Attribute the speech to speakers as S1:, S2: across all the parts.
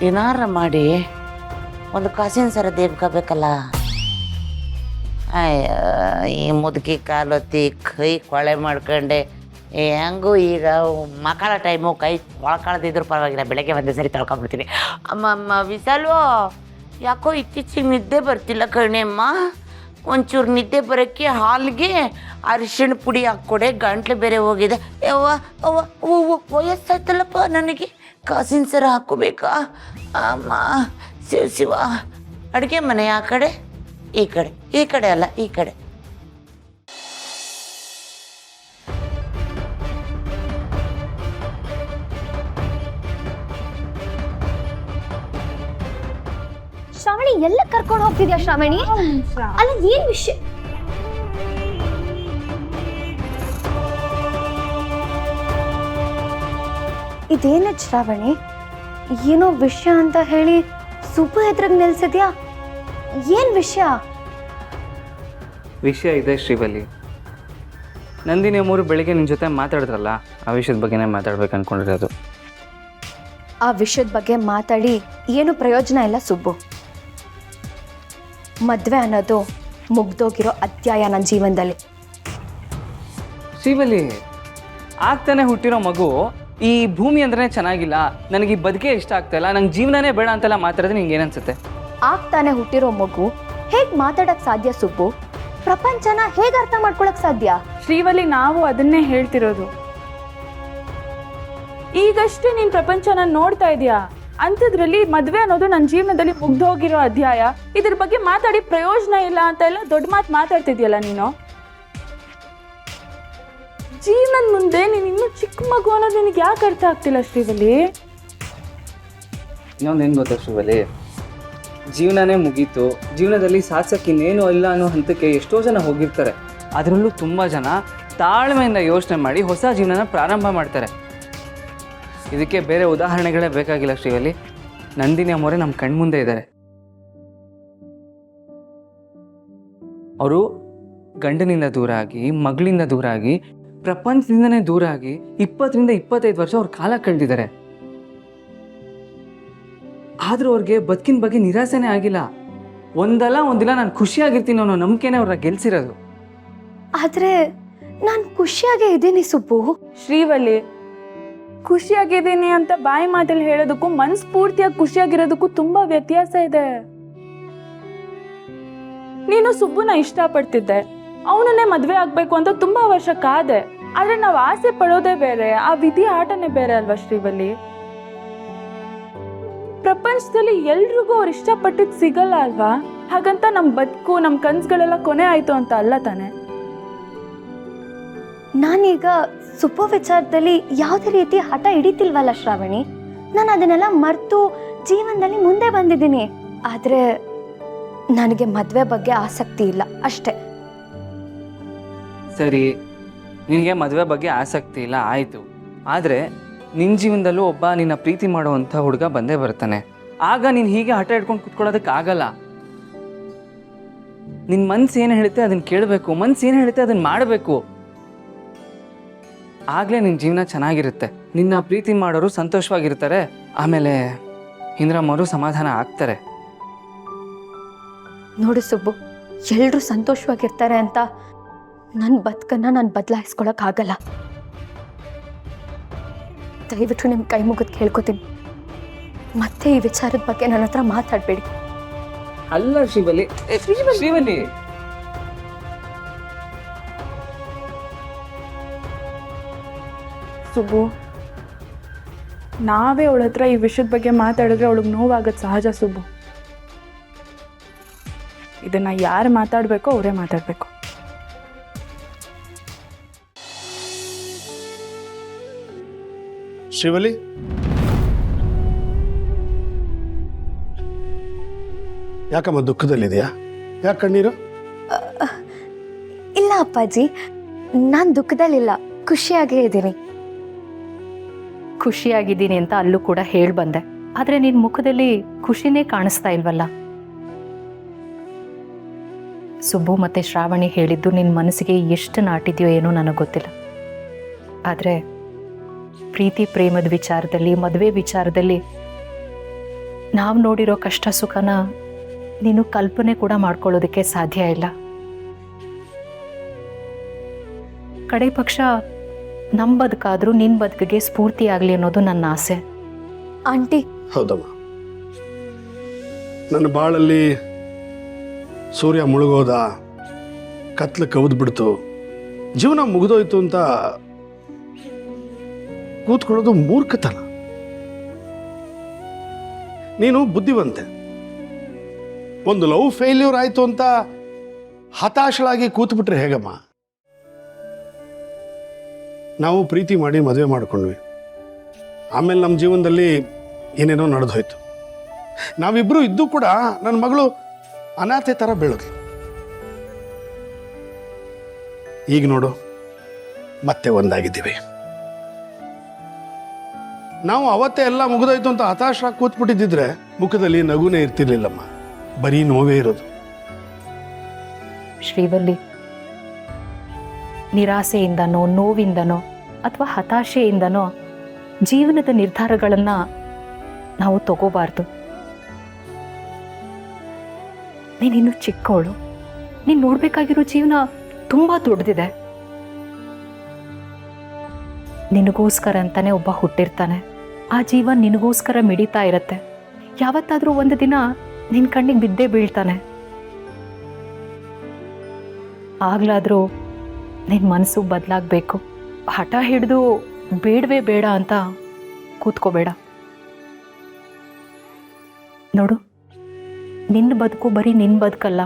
S1: ಏನಾರ ಮಾಡಿ ಒಂದು ಕಾಸಿನ ಸರ ದೇಬ್ಕೋಬೇಕಲ್ಲ. ಅಯ್ಯ, ಈ ಮುದುಕಿ ಕಾಲೊತ್ತಿ ಕೈ ಕೊಳೆ ಮಾಡ್ಕೊಂಡೆ ಹೆಂಗೂ ಈಗ ಮಕ್ಕಳ ಟೈಮು ಕೈ ಒಳಕಳ್ದಿದ್ರು ಪರವಾಗಿಲ್ಲ, ಬೆಳಗ್ಗೆ ಒಂದೇ ಸರಿ ತೊಳ್ಕೊಂಬಿಡ್ತೀನಿ. ಅಮ್ಮ ವಿಶಾಲ್ವೋ, ಯಾಕೋ ಇತ್ತೀಚಿಗೆ ನಿದ್ದೆ ಬರ್ತಿಲ್ಲ ಕಣೆಮ್ಮ. ಒಂಚೂರು ನಿದ್ದೆ ಬರೋಕ್ಕೆ ಹಾಲಿಗೆ ಅರಿಶಿಣ ಪುಡಿ ಹಾಕ್ಕೊಡೆ, ಗಂಟ್ಲು ಬೇರೆ ಹೋಗಿದೆ. ಅವ್ವ ಅವ್ವ ಅವ್ವ ವಯಸ್ಸಾಯ್ತಲ್ಲಪ್ಪ ನನಗೆ, ಕಾಸಿನ ಸರ ಹಾಕ್ಕೋಬೇಕಾ? ಅಮ್ಮ ಶಿವ. ಅಡುಗೆ ಮನೆ ಆ ಕಡೆ, ಈ ಕಡೆ ಅಲ್ಲ, ಈ ಕಡೆ.
S2: ಶ್ರಾವಣಿ ಎಲ್ಲ ಕರ್ಕೊಂಡು ಹೋಗ್ತಿದ್ಯಾ ಶ್ರಾವಣಿ? ಅಲ್ಲ ಏನ್ ವಿಷಯ? ಇದೇನ ಶ್ರಾವಣಿ, ಏನೋ ವಿಷಯ ಅಂತ ಹೇಳಿ ಸುಬ್ಬು ಎದುರಾಗ ನಿಲ್ಸಿದ್ಯಾ? ಏನ್ ವಿಷಯ?
S3: ವಿಷಯ ಇದೆ ಶ್ರೀವಲ್ಲಿ. ನಂದಿನಿ ಅಮ್ಮರು ಬೆಳಿಗ್ಗೆ ನಿನ್ನ ಜೊತೆ ಮಾತಾಡಿದ್ರಲ್ಲ, ಆ ವಿಷಯದ ಬಗ್ಗೆನೇ ಮಾತಾಡ್ಬೇಕು ಅನ್ಕೊಂಡಿರೋದು.
S2: ಆ ವಿಷಯದ ಬಗ್ಗೆ ಮಾತಾಡಿ ಏನು ಪ್ರಯೋಜನ ಇಲ್ಲ ಸುಬ್ಬು. ಮದ್ವೆ ಅನ್ನೋದು ಮುಗ್ದೋಗಿರೋ ಅಧ್ಯಾಯ ನನ್ನ ಜೀವನದಲ್ಲಿ.
S3: ಶ್ರೀವಲ್ಲಿ, ಆಗ್ತಾನೆ ಹುಟ್ಟಿರೋ ಮಗು ಈ ಭೂಮಿ ಅಂದ್ರೆ ಚೆನ್ನಾಗಿಲ್ಲ, ನನಗೆ ಈ ಬದುಕೆ ಇಷ್ಟ ಆಗ್ತಾ ಇಲ್ಲ, ನಂಗೆ ಜೀವನನೇ ಬೇಡ ಅಂತೆಲ್ಲ ಮಾತಾಡಿದ್ರೆ ನಿಂಗೆ ಏನನ್ಸುತ್ತೆ?
S2: ಆಗ್ತಾನೆ ಹುಟ್ಟಿರೋ ಮಗು ಹೇಗ್ ಮಾತಾಡಕ್ ಸಾಧ್ಯ ಸುಬ್ಬು? ಪ್ರಪಂಚನ ಹೇಗ್ ಅರ್ಥ ಮಾಡ್ಕೊಳಕ್ ಸಾಧ್ಯ?
S4: ಶ್ರೀವಲ್ಲಿ, ನಾವು ಅದನ್ನೇ ಹೇಳ್ತಿರೋದು. ಈಗಷ್ಟೇ ನೀನ್ ಪ್ರಪಂಚನ ನೋಡ್ತಾ ಇದೀಯಾ, ಅಂಥದ್ರಲ್ಲಿ ಮದ್ವೆ ಅನ್ನೋದು ನನ್ನ ಜೀವನದಲ್ಲಿ ಮುಗ್ದೋಗಿರೋ ಅಧ್ಯಾಯ, ಇದ್ರ ಬಗ್ಗೆ ಮಾತಾಡಿ ಪ್ರಯೋಜನ ಇಲ್ಲ ಅಂತ ಎಲ್ಲ ದೊಡ್ಡ ಮಾತು ಮಾತಾಡ್ತಿದ್ಯಲ್ಲ ನೀನು. ಜೀವನದ ಮುಂದೆ ನೀನು ಇನ್ನೂ ಚಿಕ್ಕ ಮಗು ಅನ್ನೋದು ನಿನಗೆ ಯಾಕೆ ಅರ್ಥ ಆಗ್ತಿಲ್ಲ ಶ್ರೀವಲ್ಲಿ?
S3: ಇನ್ನೊಂದೇನು ಗೊತ್ತಾ ಶ್ರೀವಲ್ಲಿ, ಜೀವನನೇ ಮುಗೀತು, ಜೀವನದಲ್ಲಿ ಸಾಧಿಸೋಕೆ ಇನ್ನೇನು ಇಲ್ಲ ಅನ್ನೋ ಹಂತಕ್ಕೆ ಎಷ್ಟೋ ಜನ ಹೋಗಿರ್ತಾರೆ. ಅದರಲ್ಲೂ ತುಂಬ ಜನ ತಾಳ್ಮೆಯಿಂದ ಯೋಚನೆ ಮಾಡಿ ಹೊಸ ಜೀವನನ ಪ್ರಾರಂಭ ಮಾಡ್ತಾರೆ. ಇದಕ್ಕೆ ಬೇರೆ ಉದಾಹರಣೆಗಳೇ ಬೇಕಾಗಿಲ್ಲ ಶ್ರೀವಲ್ಲಿ. ನಂದಿನಿ ಅಮ್ಮೋರೆ ನಮ್ಮ ಕಣ್ಮುಂದೆ ಇದ್ದಾರೆ. ಅವರು ಗಂಡನಿಂದ ದೂರ ಆಗಿ, ಮಗಳಿಂದ ದೂರ ಆಗಿ, ಪ್ರಪಂಚದಿಂದನೇ ದೂರ ಆಗಿ 20ರಿಂದ 25 ವರ್ಷ ಅವ್ರ ಕಾಲ ಕಳೆದಿದ್ದಾರೆ. ಆದ್ರೂ ಅವ್ರಿಗೆ ಬದುಕಿನ ಬಗ್ಗೆ ನಿರಾಸೆನೇ ಆಗಿಲ್ಲ. ಒಂದಲ್ಲ ಒಂದಿಲ್ಲ ನಾನು ಖುಷಿಯಾಗಿರ್ತೀನಿ ಅನ್ನೋ ನಂಬಿಕೆನೇ ಅವ್ರನ್ನ ಗೆಲ್ಸಿರೋದು.
S2: ಆದ್ರೆ ನಾನು ಖುಷಿಯಾಗೇ ಇದ್ದೀನಿ ಸುಬ್ಬು.
S4: ಶ್ರೀವಲ್ಲಿ, ಖುಷಿಯಾಗಿದ್ದೀನಿ ಅಂತ ಬಾಯಿ ಮಾತಲ್ಲಿ ಹೇಳೋದಕ್ಕೂ ಮನಸ್ಫೂರ್ತಿಯಾಗಿ ಖುಷಿಯಾಗಿರೋದಕ್ಕೂ ತುಂಬಾ ವ್ಯತ್ಯಾಸ ಇದೆ. ನೀನು ಸುಬ್ಬುನ ಇಷ್ಟಪಡ್ತಿದ್ದೆ, ಅವನನ್ನೇ ಮದ್ವೆ ಆಗ್ಬೇಕು ಅಂತ ತುಂಬಾ ವರ್ಷ ಕಾದೆ. ಆದ್ರೆ ನಾವು ಆಸೆ ಪಡೋದೇ ಬೇರೆ, ಆ ವಿಧಿ ಆಟನೇ ಬೇರೆ ಅಲ್ವಾ ಶ್ರೀವಲ್ಲಿ? ಪ್ರಪಂಚದಲ್ಲಿ ಎಲ್ರಿಗೂ ಅವ್ರು ಇಷ್ಟಪಟ್ಟಿದ್ ಸಿಗಲ್ಲ ಅಲ್ವಾ? ಹಾಗಂತ ನಮ್ ಬದುಕು, ನಮ್ ಕನ್ಸುಗಳೆಲ್ಲ ಕೊನೆ ಆಯ್ತು ಅಂತ ಅಲ್ಲ ತಾನೆ.
S2: ನಾನೀಗ ಸುಬ್ಬು ವಿಚಾರದಲ್ಲಿ ಯಾವುದೇ ರೀತಿ ಹಠ ಹಿಡಿತಿಲ್ವಲ್ಲ ಶ್ರಾವಣಿ. ನಾನು ಅದನ್ನೆಲ್ಲ ಮರೆತು ಜೀವನದಲ್ಲಿ ಮುಂದೆ ಬಂದಿದ್ದೀನಿ. ಆದ್ರೆ ನನಗೆ ಮದ್ವೆ ಬಗ್ಗೆ ಆಸಕ್ತಿ ಇಲ್ಲ ಅಷ್ಟೇ.
S3: ಸರಿ, ನಿನಗೆ ಮದುವೆ ಬಗ್ಗೆ ಆಸಕ್ತಿ ಇಲ್ಲ ಆಯಿತು, ಆದರೆ ನಿನ್ನ ಜೀವನದಲ್ಲೂ ಒಬ್ಬ ನಿನ್ನ ಪ್ರೀತಿ ಮಾಡುವಂಥ ಹುಡುಗ ಬಂದೇ ಬರ್ತಾನೆ. ಆಗ ನೀನು ಹೀಗೆ ಹಠ ಹಿಡ್ಕೊಂಡು ಕುತ್ಕೊಳ್ಳೋದಕ್ಕೆ ಆಗಲ್ಲ. ನಿನ್ನ ಮನ್ಸು ಏನು ಹೇಳುತ್ತೆ ಅದನ್ನು ಕೇಳಬೇಕು, ಮನ್ಸು ಏನು ಹೇಳುತ್ತೆ ಅದನ್ನು ಮಾಡಬೇಕು. ಆಗಲೇ ನಿನ್ನ ಜೀವನ ಚೆನ್ನಾಗಿರುತ್ತೆ, ನಿನ್ನ ಪ್ರೀತಿ ಮಾಡೋರು ಸಂತೋಷವಾಗಿರ್ತಾರೆ, ಆಮೇಲೆ ಇಂದ್ರಮ್ಮವರು ಸಮಾಧಾನ ಆಗ್ತಾರೆ.
S2: ನೋಡು ಸುಬ್ಬು, ಎಲ್ಲರೂ ಸಂತೋಷವಾಗಿರ್ತಾರೆ ಅಂತ ನನ್ನ ಬದುಕನ್ನ ನಾನು ಬದಲಾಯಿಸ್ಕೊಳಕ್ಕಾಗಲ್ಲ. ದಯವಿಟ್ಟು ನಿಮ್ಮ ಕೈ ಮುಗಿದು ಕೇಳ್ಕೊತೀನಿ, ಮತ್ತೆ ಈ ವಿಚಾರದ ಬಗ್ಗೆ ನನ್ನ ಹತ್ರ ಮಾತಾಡಬೇಡಿ.
S3: ಅಲ್ಲ ಶ್ರೀವಲ್ಲಿ, ಶ್ರೀವಲ್ಲಿ,
S4: ಸುಬ್ಬು, ನಾವೇ ಅವಳ ಹತ್ರ ಈ ವಿಷಯದ ಬಗ್ಗೆ ಮಾತಾಡಿದ್ರೆ ಅವಳಿಗೆ ನೋವಾಗತ್ತೆ ಸಹಜ ಸುಬ್ಬು. ಇದನ್ನ ಯಾರು ಮಾತಾಡಬೇಕೋ ಅವರೇ ಮಾತಾಡಬೇಕು.
S5: ಶ್ರೀವಲ್ಲಿ, ಯಾಕಮ್ಮ ದುಃಖದಲ್ಲಿದೆಯಾ? ಯಾಕೆ ಕಣ್ಣೀರು?
S2: ಇಲ್ಲ ಅಪ್ಪಾಜಿ, ನಾನು ದುಃಖದಲ್ಲಿಲ್ಲ, ಖುಷಿಯಾಗೇ ಇದ್ದೀನಿ.
S6: ಖುಷಿಯಾಗಿದ್ದೀನಿ ಅಂತ ಅಲ್ಲೂ ಕೂಡ ಹೇಳಿ ಬಂದೆ, ಆದರೆ ನಿನ್ನ ಮುಖದಲ್ಲಿ ಖುಷಿನೇ ಕಾಣಿಸ್ತಾ ಇಲ್ವಲ್ಲ. ಸುಬ್ಬು ಮತ್ತು ಶ್ರಾವಣಿ ಹೇಳಿದ್ದು ನಿನ್ನ ಮನಸ್ಸಿಗೆ ಎಷ್ಟು ನಾಟಿದೆಯೋ ಏನೋ ನನಗೆ ಗೊತ್ತಿಲ್ಲ. ಆದರೆ ಪ್ರೀತಿ ಪ್ರೇಮದ ವಿಚಾರದಲ್ಲಿ, ಮದುವೆ ವಿಚಾರದಲ್ಲಿ ನಾವು ನೋಡಿರೋ ಕಷ್ಟ ಸುಖನ ನೀನು ಕಲ್ಪನೆ ಕೂಡ ಮಾಡ್ಕೊಳ್ಳೋದಕ್ಕೆ ಸಾಧ್ಯ ಇಲ್ಲ. ಕಡೆ ಪಕ್ಷ ನಮ್ಮ ಬದುಕಾದರೂ ನಿನ್ನ ಬದುಕಿಗೆ ಸ್ಫೂರ್ತಿ ಆಗಲಿ ಅನ್ನೋದು ನನ್ನ ಆಸೆ.
S2: ಆಂಟಿ,
S5: ಹೌದಮ್ಮ, ನನ್ನ ಬಾಳಲ್ಲಿ ಸೂರ್ಯ ಮುಳುಗೋದ, ಕತ್ಲು ಕವಿದು ಬಿಡ್ತು, ಜೀವನ ಮುಗಿದೋಯ್ತು ಅಂತ ಕೂತ್ಕೊಳ್ಳೋದು ಮೂರ್ಖತನ. ನೀನು ಬುದ್ಧಿವಂತೆ. ಒಂದು ಲವ್ ಫೇಲ್ಯೂರ್ ಆಯಿತು ಅಂತ ಹತಾಶಳಾಗಿ ಕೂತ್ಬಿಟ್ರೆ ಹೇಗಮ್ಮ? ನಾವು ಪ್ರೀತಿ ಮಾಡಿ ಮದುವೆ ಮಾಡ್ಕೊಂಡ್ವಿ. ಆಮೇಲೆ ನಮ್ಮ ಜೀವನದಲ್ಲಿ ಏನೇನೋ ನಡೆದು ಹೋಯ್ತು. ನಾವಿಬ್ಬರು ಇದ್ದು ಕೂಡ ನನ್ನ ಮಗಳು ಅನಾಥೆ ಥರ ಬೆಳೆದ್ಲು. ಈಗ ನೋಡು, ಮತ್ತೆ ಒಂದಾಗಿದ್ದೀವಿ. ನಾವು ಅವತ್ತೇ ಎಲ್ಲ ಮುಗಿದೋಯ್ತು ಅಂತ ಹತಾಶರಾಗಿ ಕೂತ್ಬಿಟ್ಟಿದ್ದಿದ್ರೆ ಮುಖದಲ್ಲಿ ನಗುನೇ ಇರ್ತಿರ್ಲಿಲ್ಲಮ್ಮ, ಬರೀ ನೋವೇ ಇರೋದು.
S6: ಶ್ರೀವಲ್ಲಿ, ನಿರಾಸೆಯಿಂದನೋ ನೋವಿಂದನೋ ಅಥವಾ ಹತಾಶೆಯಿಂದನೋ ಜೀವನದ ನಿರ್ಧಾರಗಳನ್ನು ನಾವು ತಗೋಬಾರ್ದು. ನೀನಿನ್ನು ಚಿಕ್ಕವಳು, ನೀನು ನೋಡಬೇಕಾಗಿರೋ ಜೀವನ ತುಂಬ ದೊಡ್ಡದಿದೆ. ನಿನಗೋಸ್ಕರ ಅಂತಾನೆ ಒಬ್ಬ ಹುಟ್ಟಿರ್ತಾನೆ. ಆ ಜೀವ ನಿನಗೋಸ್ಕರ ಮಿಡಿತಾ ಇರತ್ತೆ. ಯಾವತ್ತಾದರೂ ಒಂದು ದಿನ ನಿನ್ನ ಕಣ್ಣಿಗೆ ಬಿದ್ದೇ ಬೀಳ್ತಾನೆ. ಆಗ್ಲಾದರೂ ನಿನ್ನ ಮನಸ್ಸು ಬದಲಾಗಬೇಕು. ಹಠ ಹಿಡಿದು ಬೇಡವೇ ಬೇಡ ಅಂತ ಕೂತ್ಕೋಬೇಡ. ನೋಡು, ನಿನ್ನ ಬದುಕು ಬರೀ ನಿನ್ನ ಬದುಕಲ್ಲ.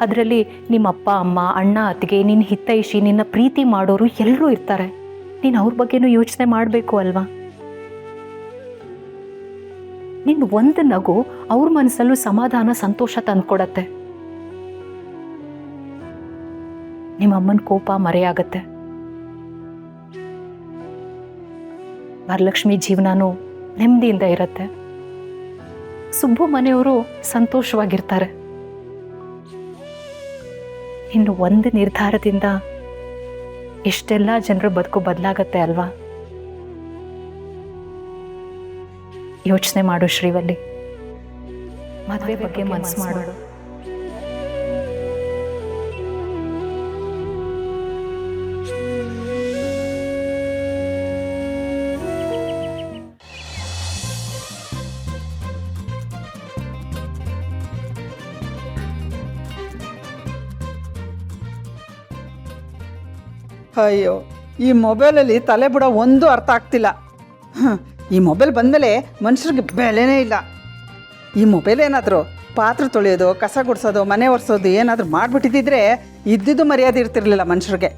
S6: ಅದರಲ್ಲಿ ನಿಮ್ಮ ಅಪ್ಪ ಅಮ್ಮ, ಅಣ್ಣ ಅತ್ತಿಗೆ, ನಿನ್ನ ಹಿತೈಷಿ, ನಿನ್ನ ಪ್ರೀತಿ ಮಾಡೋರು ಎಲ್ಲರೂ ಇರ್ತಾರೆ. ನೀನು ಅವ್ರ ಬಗ್ಗೆನೂ ಯೋಚನೆ ಮಾಡಬೇಕು ಅಲ್ವಾ? ನಿನ್ನ ಒಂದು ನಗು ಅವ್ರ ಮನಸ್ಸಲ್ಲೂ ಸಮಾಧಾನ, ಸಂತೋಷ ತಂದ್ಕೊಡತ್ತೆ. ನಿಮ್ಮ ಅಮ್ಮನ ಕೋಪ ಮರೆಯಾಗತ್ತೆ. ವರಲಕ್ಷ್ಮಿ ಜೀವನನೂ ನೆಮ್ಮದಿಯಿಂದ ಇರತ್ತೆ. ಸುಬ್ಬು ಮನೆಯವರು ಸಂತೋಷವಾಗಿರ್ತಾರೆ. ಇನ್ನು ಒಂದು ನಿರ್ಧಾರದಿಂದ ಎಷ್ಟೆಲ್ಲ ಜನರ ಬದುಕು ಬದಲಾಗತ್ತೆ ಅಲ್ವಾ? ಯೋಚನೆ ಮಾಡು ಶ್ರೀವಲ್ಲಿ, ಮದುವೆ ಬಗ್ಗೆ ಮನಸ್ಸು ಮಾಡು.
S7: ಅಯ್ಯೋ, ಈ ಮೊಬೈಲಲ್ಲಿ ತಲೆ ಬುಡ ಒಂದು ಅರ್ಥ ಆಗ್ತಿಲ್ಲ. ಈ ಮೊಬೈಲ್ ಬಂದಮೇಲೆ ಮನುಷ್ಯರಿಗೆ ಬೆಲೆನೇ ಇಲ್ಲ. ಈ ಮೊಬೈಲ್ ಏನಾದರೂ ಪಾತ್ರೆ ತೊಳೆಯೋದು, ಕಸ ಗುಡಿಸೋದು, ಮನೆ ಒರೆಸೋದು ಏನಾದರೂ ಮಾಡಿಬಿಟ್ಟಿದ್ದಿದ್ರೆ ಇದ್ದಿದ್ದು ಮರ್ಯಾದೆ ಇರ್ತಿರ್ಲಿಲ್ಲ ಮನುಷ್ಯರಿಗೆ.